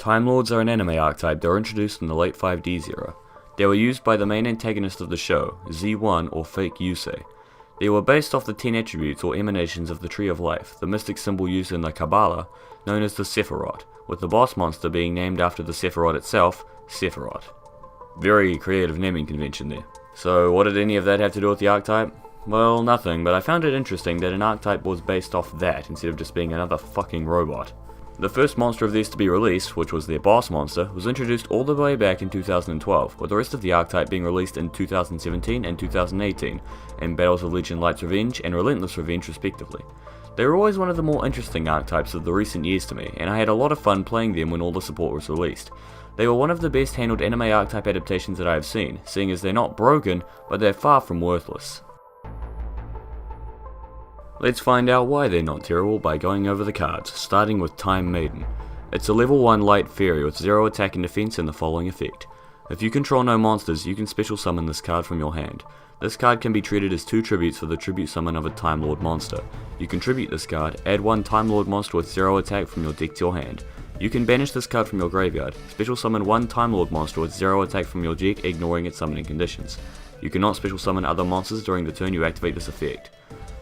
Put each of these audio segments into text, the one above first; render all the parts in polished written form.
Timelords are an anime archetype that were introduced in the late 5Ds era. They were used by the main antagonist of the show, Z1 or Fake Yusei. They were based off the 10 attributes or emanations of the Tree of Life, the mystic symbol used in the Kabbalah, known as the Sephiroth, with the boss monster being named after the Sephiroth itself, Sephiroth. Very creative naming convention there. So what did any of that have to do with the archetype? Well, nothing, but I found it interesting that an archetype was based off that instead of just being another fucking robot. The first monster of these to be released, which was their boss monster, was introduced all the way back in 2012, with the rest of the archetype being released in 2017 and 2018, in Battles of Legion Light's Revenge and Relentless Revenge respectively. They were always one of the more interesting archetypes of the recent years to me, and I had a lot of fun playing them when all the support was released. They were one of the best handled anime archetype adaptations that I have seen, seeing as they're not broken, but they're far from worthless. Let's find out why they're not terrible by going over the cards, starting with Time Maiden. It's a level 1 light fairy with 0 attack and defense and the following effect. If you control no monsters, you can special summon this card from your hand. This card can be treated as 2 tributes for the tribute summon of a Time Lord monster. You can tribute this card, add 1 Time Lord monster with 0 attack from your deck to your hand. You can banish this card from your graveyard, special summon 1 Time Lord monster with 0 attack from your deck, ignoring its summoning conditions. You cannot special summon other monsters during the turn you activate this effect.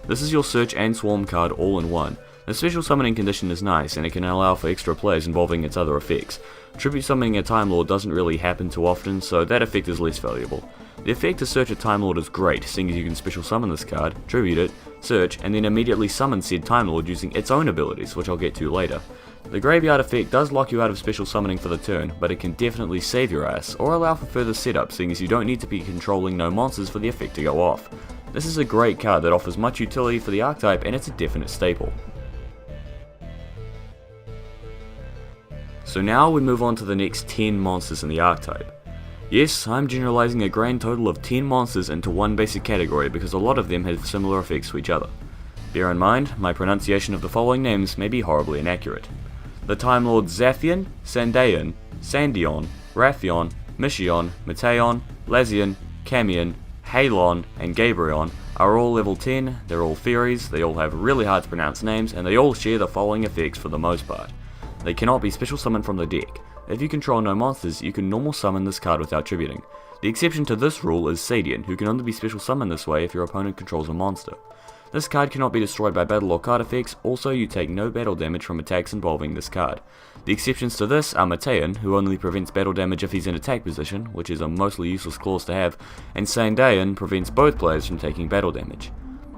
This is your Search and Swarm card all in one. The special summoning condition is nice and it can allow for extra plays involving its other effects. Tribute summoning a Time Lord doesn't really happen too often, so that effect is less valuable. The effect to search a Time Lord is great, seeing as you can special summon this card, tribute it, search, and then immediately summon said Time Lord using its own abilities, which I'll get to later. The graveyard effect does lock you out of special summoning for the turn, but it can definitely save your ass, or allow for further setup, seeing as you don't need to be controlling no monsters for the effect to go off. This is a great card that offers much utility for the archetype, and it's a definite staple. So now we move on to the next 10 monsters in the archetype. Yes, I'm generalizing a grand total of 10 monsters into one basic category because a lot of them have similar effects to each other. Bear in mind, my pronunciation of the following names may be horribly inaccurate. The Time Lords Zaphion, Sandaion, Sandaion, Raphion, Mishion, Matteion, Lazion, Camion, Halon, and Gabrion are all level 10, they're all fairies, they all have really hard to pronounce names, and they all share the following effects for the most part. They cannot be special summoned from the deck. If you control no monsters, you can normal summon this card without tributing. The exception to this rule is Sandaion, who can only be special summoned this way if your opponent controls a monster. This card cannot be destroyed by battle or card effects, also you take no battle damage from attacks involving this card. The exceptions to this are Matteion, who only prevents battle damage if he's in attack position, which is a mostly useless clause to have, and Sandaion prevents both players from taking battle damage.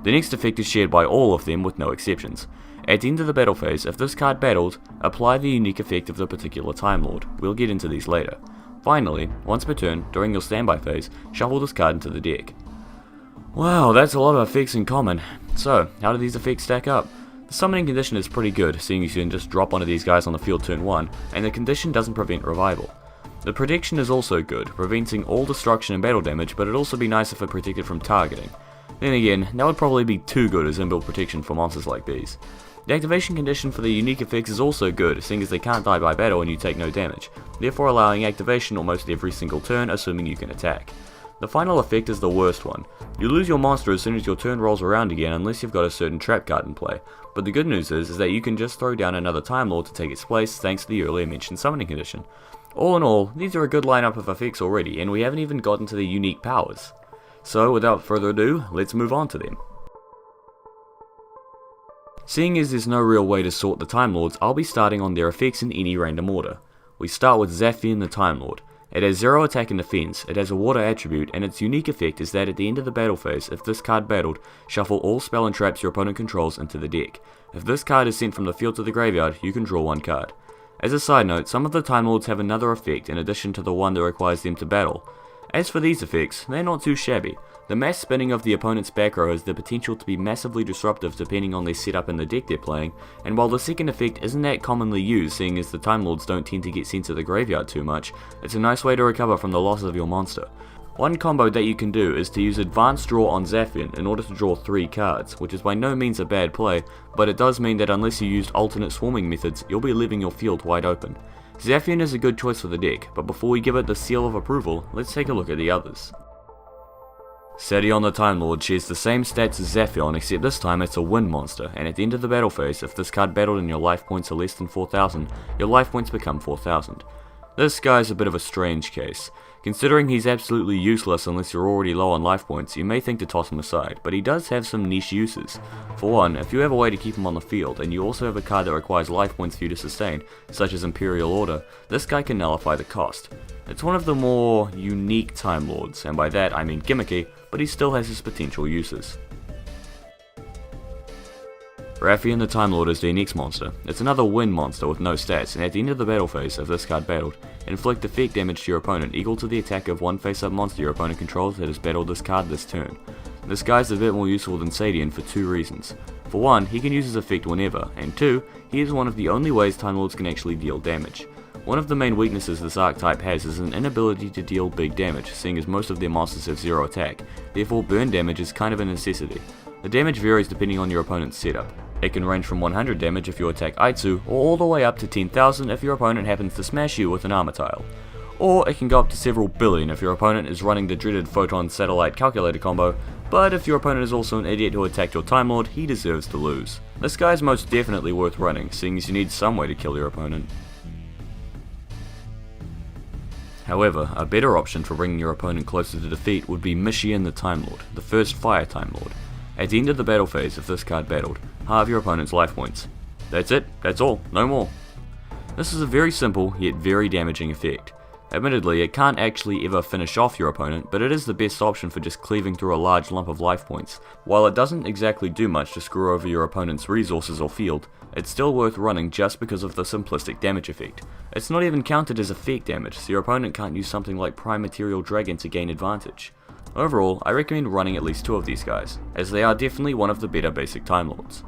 The next effect is shared by all of them with no exceptions. At the end of the battle phase, if this card battled, apply the unique effect of the particular Time Lord. We'll get into these later. Finally, once per turn, during your standby phase, shuffle this card into the deck. Wow, that's a lot of effects in common. So, how do these effects stack up? The summoning condition is pretty good, seeing as you can just drop one of these guys on the field turn 1, and the condition doesn't prevent revival. The protection is also good, preventing all destruction and battle damage, but it'd also be nice if it protected from targeting. Then again, that would probably be too good as inbuilt protection for monsters like these. The activation condition for the unique effects is also good, seeing as they can't die by battle and you take no damage, therefore allowing activation almost every single turn, assuming you can attack. The final effect is the worst one. You lose your monster as soon as your turn rolls around again unless you've got a certain trap card in play, but the good news is that you can just throw down another Time Lord to take its place thanks to the earlier mentioned summoning condition. All in all, these are a good lineup of effects already, and we haven't even gotten to their unique powers. So without further ado, let's move on to them. Seeing as there's no real way to sort the Time Lords, I'll be starting on their effects in any random order. We start with Zaphion the Time Lord. It has 0 attack and defense, it has a water attribute, and its unique effect is that at the end of the battle phase, if this card battled, shuffle all spell and traps your opponent controls into the deck. If this card is sent from the field to the graveyard, you can draw 1 card. As a side note, some of the Time Lords have another effect in addition to the one that requires them to battle. As for these effects, they're not too shabby. The mass spinning of the opponent's back row has the potential to be massively disruptive depending on their setup in the deck they're playing, and while the second effect isn't that commonly used seeing as the Time Lords don't tend to get sent to the graveyard too much, it's a nice way to recover from the loss of your monster. One combo that you can do is to use Advanced Draw on Zaphion in order to draw 3 cards, which is by no means a bad play, but it does mean that unless you used alternate swarming methods, you'll be leaving your field wide open. Zaphion is a good choice for the deck, but before we give it the seal of approval, let's take a look at the others. Sandaion the Timelord shares the same stats as Sephylon, except this time it's a wind monster, and at the end of the battle phase, if this card battled and your life points are less than 4000, your life points become 4000. This guy's a bit of a strange case. Considering he's absolutely useless unless you're already low on life points, you may think to toss him aside, but he does have some niche uses. For one, if you have a way to keep him on the field, and you also have a card that requires life points for you to sustain, such as Imperial Order, this guy can nullify the cost. It's one of the more unique Time Lords, and by that I mean gimmicky, but he still has his potential uses. Rathian the Time Lord is the next monster. It's another wind monster with no stats, and at the end of the battle phase, if this card battled, inflict effect damage to your opponent equal to the attack of one face-up monster your opponent controls that has battled this card this turn. This guy's a bit more useful than Sandaion for two reasons. For one, he can use his effect whenever, and two, he is one of the only ways Time Lords can actually deal damage. One of the main weaknesses this archetype has is an inability to deal big damage, seeing as most of their monsters have zero attack, therefore burn damage is kind of a necessity. The damage varies depending on your opponent's setup. It can range from 100 damage if you attack Aitsu, or all the way up to 10,000 if your opponent happens to smash you with an armor tile. Or it can go up to several billion if your opponent is running the dreaded Photon Satellite Calculator combo, but if your opponent is also an idiot who attacked your Time Lord, he deserves to lose. This guy is most definitely worth running, seeing as you need some way to kill your opponent. However, a better option for bringing your opponent closer to defeat would be Maiden the Timelord, the first Fire Time Lord. At the end of the battle phase, if this card battled, halve your opponent's life points. That's it, that's all, no more. This is a very simple, yet very damaging effect. Admittedly, it can't actually ever finish off your opponent, but it is the best option for just cleaving through a large lump of life points. While it doesn't exactly do much to screw over your opponent's resources or field, it's still worth running just because of the simplistic damage effect. It's not even counted as effect damage, so your opponent can't use something like Prime Material Dragon to gain advantage. Overall, I recommend running at least two of these guys, as they are definitely one of the better basic Time Lords.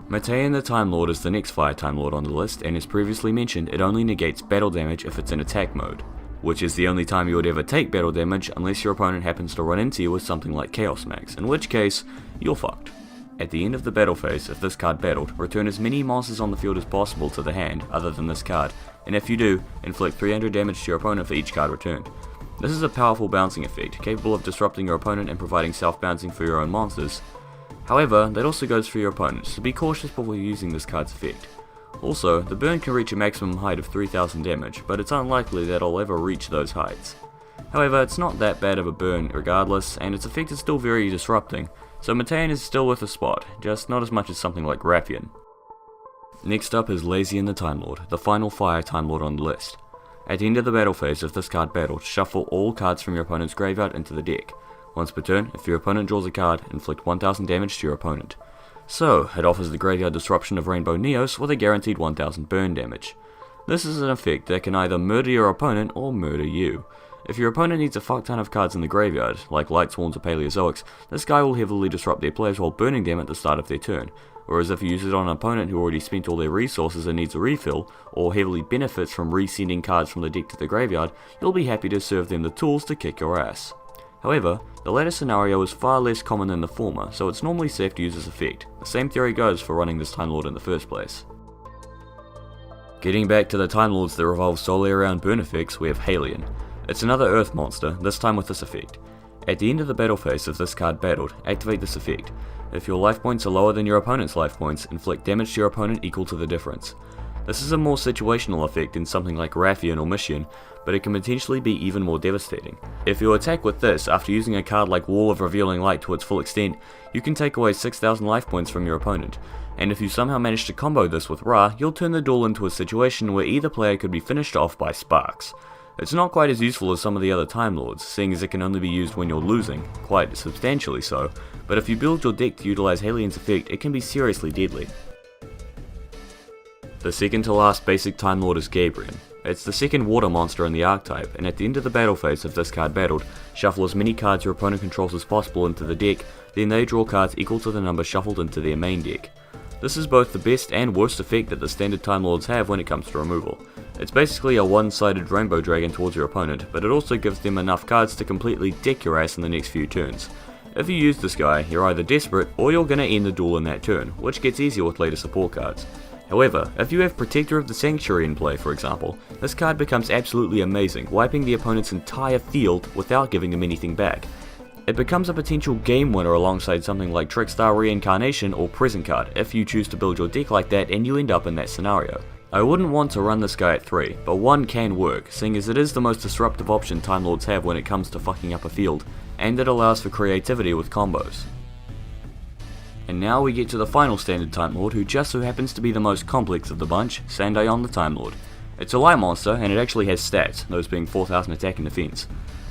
Maiden the Time Lord is the next Fire Time Lord on the list, and as previously mentioned, it only negates battle damage if it's in attack mode, which is the only time you would ever take battle damage unless your opponent happens to run into you with something like Chaos Max, in which case, you're fucked. At the end of the battle phase, if this card battled, return as many monsters on the field as possible to the hand, other than this card, and if you do, inflict 300 damage to your opponent for each card returned. This is a powerful bouncing effect, capable of disrupting your opponent and providing self-bouncing for your own monsters. However, that also goes for your opponent, so be cautious before using this card's effect. Also, the burn can reach a maximum height of 3000 damage, but it's unlikely that it'll ever reach those heights. However, it's not that bad of a burn regardless, and its effect is still very disrupting, so Maiden is still worth a spot, just not as much as something like Rathian. Next up is Sandaion the Time Lord, the final Fire Time Lord on the list. At the end of the battle phase, if this card battled, shuffle all cards from your opponent's graveyard into the deck. Once per turn, if your opponent draws a card, inflict 1000 damage to your opponent. So, it offers the graveyard disruption of Rainbow Neos with a guaranteed 1000 burn damage. This is an effect that can either murder your opponent or murder you. If your opponent needs a fuck ton of cards in the graveyard, like Light Swans or Paleozoics, this guy will heavily disrupt their players while burning them at the start of their turn, whereas if you use it on an opponent who already spent all their resources and needs a refill, or heavily benefits from resending cards from the deck to the graveyard, you'll be happy to serve them the tools to kick your ass. However, the latter scenario is far less common than the former, so it's normally safe to use this effect. The same theory goes for running this Time Lord in the first place. Getting back to the Time Lords that revolve solely around burn effects, we have Sandaion. It's another Earth monster, this time with this effect. At the end of the battle phase, if this card battled, activate this effect. If your life points are lower than your opponent's life points, inflict damage to your opponent equal to the difference. This is a more situational effect than something like Rathian or Maiden, but it can potentially be even more devastating. If you attack with this after using a card like Wall of Revealing Light to its full extent, you can take away 6000 life points from your opponent, and if you somehow manage to combo this with Ra, you'll turn the duel into a situation where either player could be finished off by sparks. It's not quite as useful as some of the other Time Lords, seeing as it can only be used when you're losing, quite substantially so, but if you build your deck to utilize Sadaion's effect, it can be seriously deadly. The second to last basic Time Lord is Gabriel. It's the second water monster in the archetype, and at the end of the battle phase, if this card battled, shuffle as many cards your opponent controls as possible into the deck, then they draw cards equal to the number shuffled into their main deck. This is both the best and worst effect that the standard Time Lords have when it comes to removal. It's basically a one-sided rainbow dragon towards your opponent, but it also gives them enough cards to completely deck your ass in the next few turns. If you use this guy, you're either desperate or you're gonna end the duel in that turn, which gets easier with later support cards. However, if you have Protector of the Sanctuary in play for example, this card becomes absolutely amazing, wiping the opponent's entire field without giving them anything back. It becomes a potential game winner alongside something like Trickstar Reincarnation or Present card if you choose to build your deck like that and you end up in that scenario. I wouldn't want to run this guy at 3, but 1 can work, seeing as it is the most disruptive option Time Lords have when it comes to fucking up a field, and it allows for creativity with combos. And now we get to the final standard Time Lord, who just so happens to be the most complex of the bunch, Sandaion the Time Lord. It's a light monster, and it actually has stats, those being 4000 attack and defense.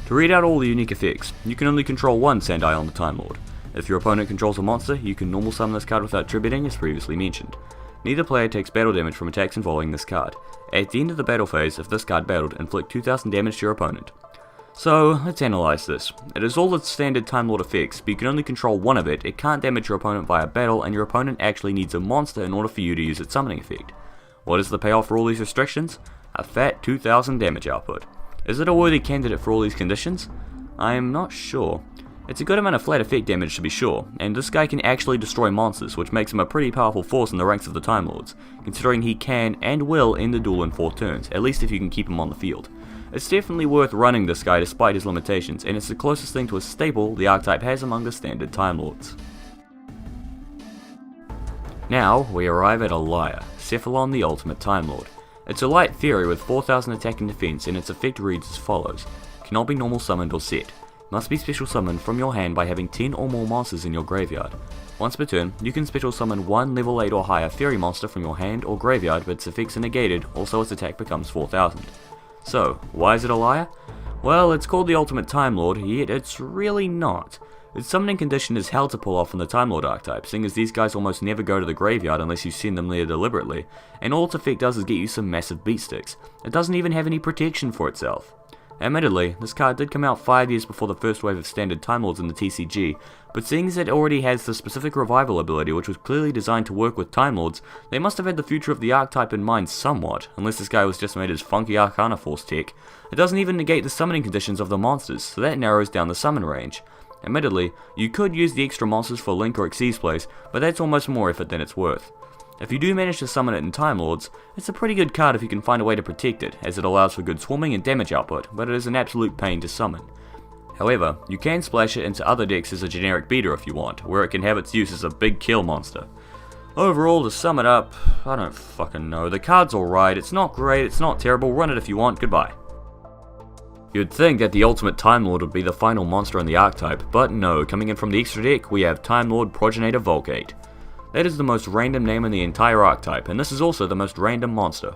To read out all the unique effects, you can only control one Sandaion the Time Lord. If your opponent controls a monster, you can normal summon this card without tributing as previously mentioned. Neither player takes battle damage from attacks involving this card. At the end of the battle phase, if this card battled, inflict 2000 damage to your opponent. So, let's analyze this. It is all its standard Time Lord effects, but you can only control one of it can't damage your opponent via battle, and your opponent actually needs a monster in order for you to use its summoning effect. What is the payoff for all these restrictions? A fat 2000 damage output. Is it a worthy candidate for all these conditions? I am not sure. It's a good amount of flat effect damage to be sure, and this guy can actually destroy monsters, which makes him a pretty powerful force in the ranks of the Time Lords, considering he can and will end the duel in 4 turns, at least if you can keep him on the field. It's definitely worth running this guy despite his limitations, and it's the closest thing to a staple the Archetype has among the standard Time Lords. Now we arrive at Elia, Sephylon the Ultimate Time Lord. It's a light fairy with 4000 attack and defense, and its effect reads as follows. Cannot be normal summoned or set. Must be special summoned from your hand by having 10 or more monsters in your graveyard. Once per turn, you can special summon one level 8 or higher fairy monster from your hand or graveyard, but its effects are negated, also its attack becomes 4000. So, why is it Elia? Well, it's called the Ultimate Time Lord, yet it's really not. Its summoning condition is hell to pull off in the Time Lord archetype, seeing as these guys almost never go to the graveyard unless you send them there deliberately, and all its effect does is get you some massive beat sticks. It doesn't even have any protection for itself. Admittedly, this card did come out 5 years before the first wave of standard Time Lords in the TCG, but seeing as it already has the specific revival ability which was clearly designed to work with Time Lords, they must have had the future of the archetype in mind somewhat, unless this guy was just made as funky Arcana Force tech. It doesn't even negate the summoning conditions of the monsters, so that narrows down the summon range. Admittedly, you could use the extra monsters for Link or Xyz plays, but that's almost more effort than it's worth. If you do manage to summon it in Time Lords, it's a pretty good card if you can find a way to protect it, as it allows for good swarming and damage output, but it is an absolute pain to summon. However, you can splash it into other decks as a generic beater if you want, where it can have its use as a big kill monster. Overall, to sum it up, I don't fucking know, the card's alright, it's not great, it's not terrible, run it if you want, goodbye. You'd think that the Ultimate Time Lord would be the final monster in the archetype, but no, coming in from the extra deck, we have Timelord Progenitor Vulcate. That is the most random name in the entire archetype, and this is also the most random monster.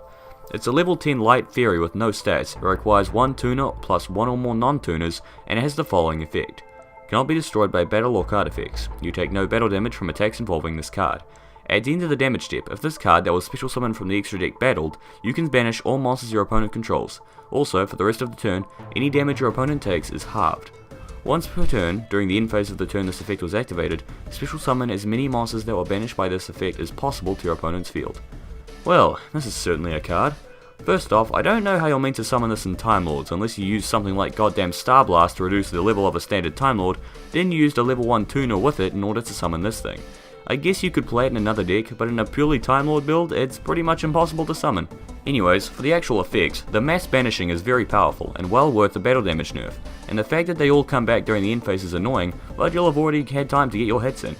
It's a level 10 light fairy with no stats, it requires 1 tuner plus 1 or more non-tuners, and it has the following effect. Cannot be destroyed by battle or card effects. You take no battle damage from attacks involving this card. At the end of the damage step, if this card that was special summoned from the extra deck battled, you can banish all monsters your opponent controls. Also, for the rest of the turn, any damage your opponent takes is halved. Once per turn, during the end phase of the turn this effect was activated, special summon as many monsters that were banished by this effect as possible to your opponent's field. Well, this is certainly a card. First off, I don't know how you're meant to summon this in Time Lords unless you use something like goddamn Star Blast to reduce the level of a standard Time Lord, then you used a level 1 tuner with it in order to summon this thing. I guess you could play it in another deck, but in a purely Time Lord build, it's pretty much impossible to summon. Anyways, for the actual effects, the mass banishing is very powerful and well worth the battle damage nerf, and the fact that they all come back during the end phase is annoying, but you'll have already had time to get your hits in.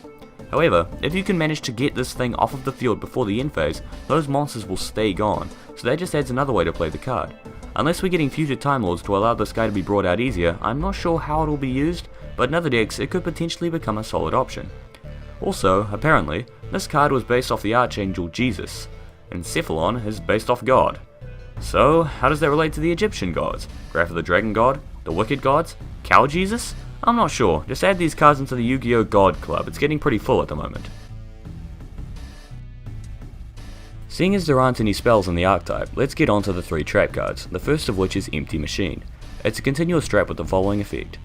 However, if you can manage to get this thing off of the field before the end phase, those monsters will stay gone, so that just adds another way to play the card. Unless we're getting future Time Lords to allow this guy to be brought out easier, I'm not sure how it will be used, but in other decks it could potentially become a solid option. Also, apparently, this card was based off the Archangel Jesus, and Sephylon is based off God. So, how does that relate to the Egyptian gods? Graph of the Dragon God? The Wicked Gods? Cow Jesus? I'm not sure, just add these cards into the Yu-Gi-Oh! God Club, it's getting pretty full at the moment. Seeing as there aren't any spells in the archetype, let's get on to the 3 trap cards, the first of which is Empty Machine. It's a continuous trap with the following effect.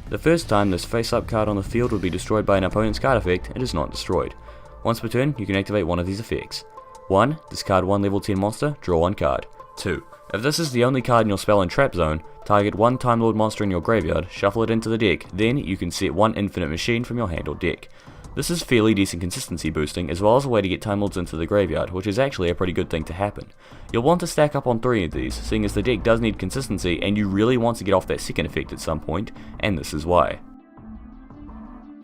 The first time this face-up card on the field would be destroyed by an opponent's card effect, it is not destroyed. Once per turn, you can activate one of these effects. 1. Discard 1 level 10 monster, draw 1 card. 2. If this is the only card in your spell and trap zone, target 1 Time Lord monster in your graveyard, shuffle it into the deck, then you can set 1 infinite machine from your hand or deck. This is fairly decent consistency boosting, as well as a way to get Time Lords into the graveyard, which is actually a pretty good thing to happen. You'll want to stack up on 3 of these, seeing as the deck does need consistency and you really want to get off that second effect at some point, and this is why.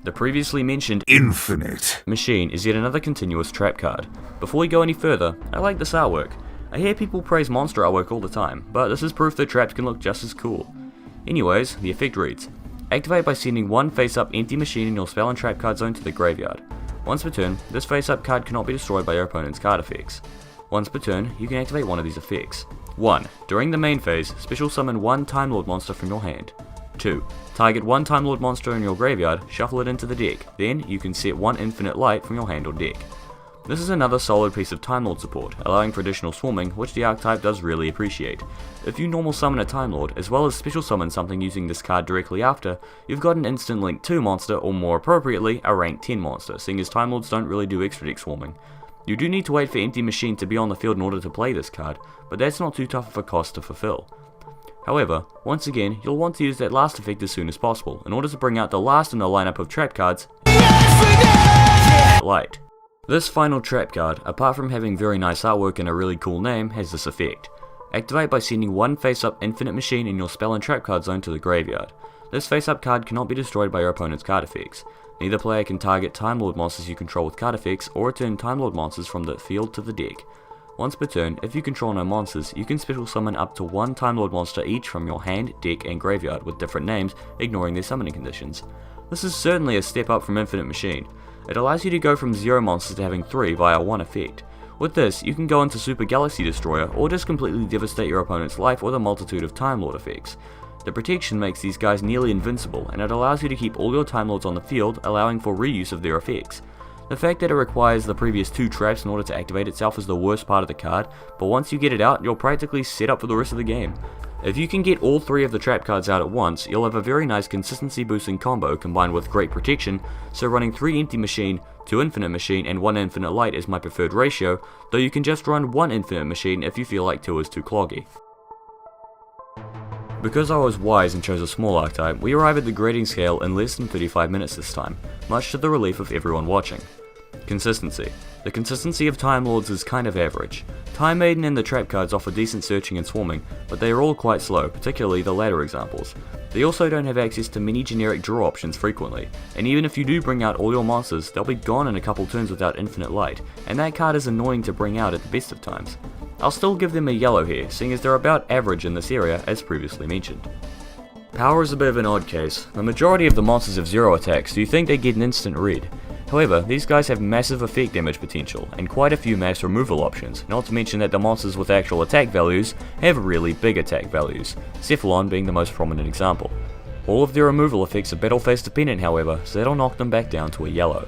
The previously mentioned Infinite Machine is yet another continuous trap card. Before we go any further, I like this artwork. I hear people praise monster artwork all the time, but this is proof that traps can look just as cool. Anyways, the effect reads: activate by sending one face-up empty machine in your spell and trap card zone to the graveyard. Once per turn, this face-up card cannot be destroyed by your opponent's card effects. Once per turn, you can activate one of these effects. 1. During the main phase, special summon one Time Lord monster from your hand. 2. Target one Time Lord monster in your graveyard, shuffle it into the deck, then you can set one Infinite Light from your hand or deck. This is another solid piece of Time Lord support, allowing for additional swarming, which the Archetype does really appreciate. If you normal summon a Time Lord, as well as special summon something using this card directly after, you've got an instant Link 2 monster, or more appropriately, a rank 10 monster, seeing as Time Lords don't really do extra deck swarming. You do need to wait for Empty Machine to be on the field in order to play this card, but that's not too tough of a cost to fulfill. However, once again, you'll want to use that last effect as soon as possible, in order to bring out the last in the lineup of trap cards, Light. This final trap card, apart from having very nice artwork and a really cool name, has this effect. Activate by sending one face-up Infinite Machine in your spell and trap card zone to the graveyard. This face-up card cannot be destroyed by your opponent's card effects. Neither player can target Time Lord monsters you control with card effects, or return Time Lord monsters from the field to the deck. Once per turn, if you control no monsters, you can special summon up to one Time Lord monster each from your hand, deck, and graveyard with different names, ignoring their summoning conditions. This is certainly a step up from Infinite Machine. It allows you to go from 0 monsters to having 3 via one effect. With this, you can go into Super Galaxy Destroyer, or just completely devastate your opponent's life with a multitude of Time Lord effects. The protection makes these guys nearly invincible, and it allows you to keep all your Time Lords on the field, allowing for reuse of their effects. The fact that it requires the previous 2 traps in order to activate itself is the worst part of the card, but once you get it out, you're practically set up for the rest of the game. If you can get all 3 of the trap cards out at once, you'll have a very nice consistency boosting combo combined with great protection, so running 3 Empty Machine, 2 Infinite Machine, and 1 Infinite Light is my preferred ratio, though you can just run 1 Infinite Machine if you feel like 2 is too cloggy. Because I was wise and chose a small archetype, we arrive at the grading scale in less than 35 minutes this time, much to the relief of everyone watching. Consistency. The consistency of Time Lords is kind of average. Time Maiden and the trap cards offer decent searching and swarming, but they are all quite slow, particularly the latter examples. They also don't have access to many generic draw options frequently, and even if you do bring out all your monsters, they'll be gone in a couple turns without Infinite Light, and that card is annoying to bring out at the best of times. I'll still give them a yellow here, seeing as they're about average in this area, as previously mentioned. Power is a bit of an odd case. The majority of the monsters have 0 attacks, so you think they get an instant red. However, these guys have massive effect damage potential, and quite a few mass removal options, not to mention that the monsters with actual attack values have really big attack values, Sephylon being the most prominent example. All of their removal effects are battle phase dependent however, so that'll knock them back down to a yellow.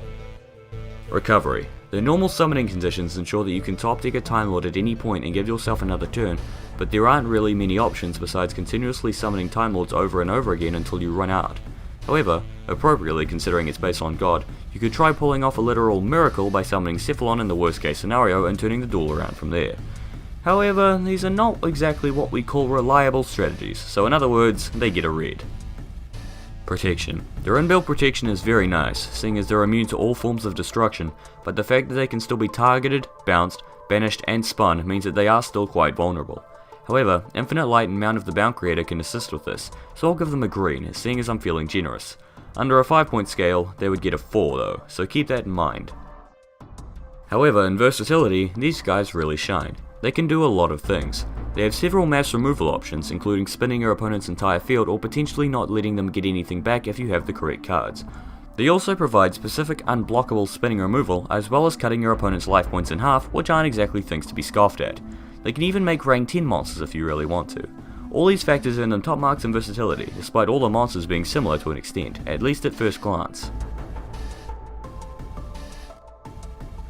Recovery. The normal summoning conditions ensure that you can top deck a Time Lord at any point and give yourself another turn, but there aren't really many options besides continuously summoning Time Lords over and over again until you run out. However, appropriately considering it's based on God, you could try pulling off a literal miracle by summoning Sephylon in the worst case scenario and turning the duel around from there. However, these are not exactly what we call reliable strategies, so in other words, they get a red. Protection. Their inbuilt protection is very nice, seeing as they're immune to all forms of destruction, but the fact that they can still be targeted, bounced, banished, and spun means that they are still quite vulnerable. However, Infinite Light and Mount of the Bound Creator can assist with this, so I'll give them a green, seeing as I'm feeling generous. Under a 5-point scale, they would get a 4 though, so keep that in mind. However, in versatility, these guys really shine. They can do a lot of things. They have several mass removal options, including spinning your opponent's entire field or potentially not letting them get anything back if you have the correct cards. They also provide specific unblockable spinning removal, as well as cutting your opponent's life points in half, which aren't exactly things to be scoffed at. They can even make rank 10 monsters if you really want to. All these factors earn them top marks in versatility, despite all the monsters being similar to an extent, at least at first glance.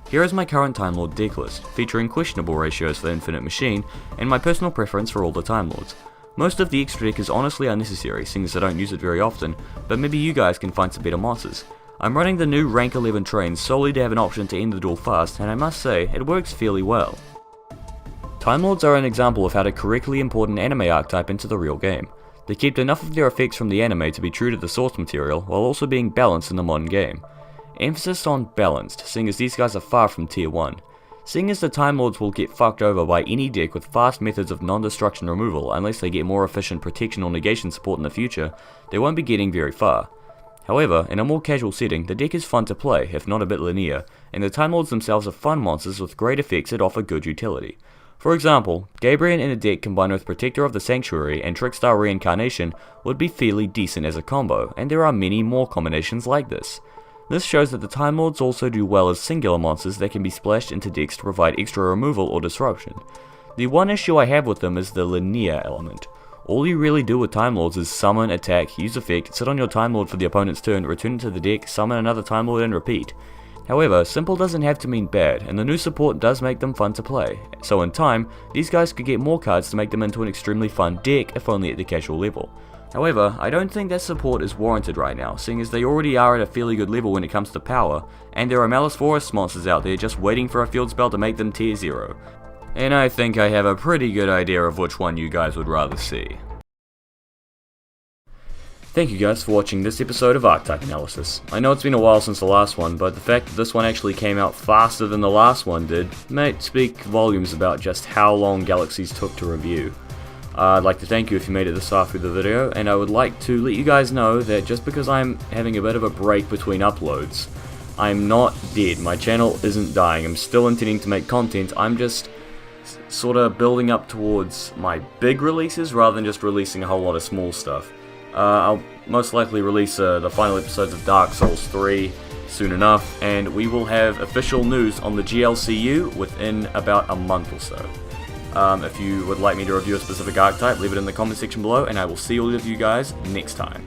Here is my current Time Lord decklist, featuring questionable ratios for Infinite Machine, and my personal preference for all the Time Lords. Most of the extra deck is honestly unnecessary, seeing as I don't use it very often, but maybe you guys can find some better monsters. I'm running the new rank 11 train solely to have an option to end the duel fast, and I must say, it works fairly well. Time Lords are an example of how to correctly import an anime archetype into the real game. They kept enough of their effects from the anime to be true to the source material, while also being balanced in the modern game. Emphasis on balanced, seeing as these guys are far from tier 1. Seeing as the Timelords will get fucked over by any deck with fast methods of non-destruction removal unless they get more efficient protection or negation support in the future, they won't be getting very far. However, in a more casual setting, the deck is fun to play, if not a bit linear, and the Timelords themselves are fun monsters with great effects that offer good utility. For example, Gabriel in a deck combined with Protector of the Sanctuary and Trickstar Reincarnation would be fairly decent as a combo, and there are many more combinations like this. This shows that the Timelords also do well as singular monsters that can be splashed into decks to provide extra removal or disruption. The one issue I have with them is the linear element. All you really do with Timelords is summon, attack, use effect, sit on your Timelord for the opponent's turn, return it to the deck, summon another Timelord and repeat. However, simple doesn't have to mean bad, and the new support does make them fun to play, so in time, these guys could get more cards to make them into an extremely fun deck, if only at the casual level. However, I don't think that support is warranted right now, seeing as they already are at a fairly good level when it comes to power, and there are Malice Forest monsters out there just waiting for a field spell to make them tier 0. And I think I have a pretty good idea of which one you guys would rather see. Thank you guys for watching this episode of Archetype Analysis. I know it's been a while since the last one, but the fact that this one actually came out faster than the last one did might speak volumes about just how long Galaxies took to review. I'd like to thank you if you made it this far through the video, and I would like to let you guys know that just because I'm having a bit of a break between uploads, I'm not dead. My channel isn't dying. I'm still intending to make content. I'm just sort of building up towards my big releases rather than just releasing a whole lot of small stuff. I'll most likely release the final episodes of Dark Souls 3 soon enough, and we will have official news on the GLCU within about a month or so. If you would like me to review a specific archetype, leave it in the comment section below, and I will see all of you guys next time.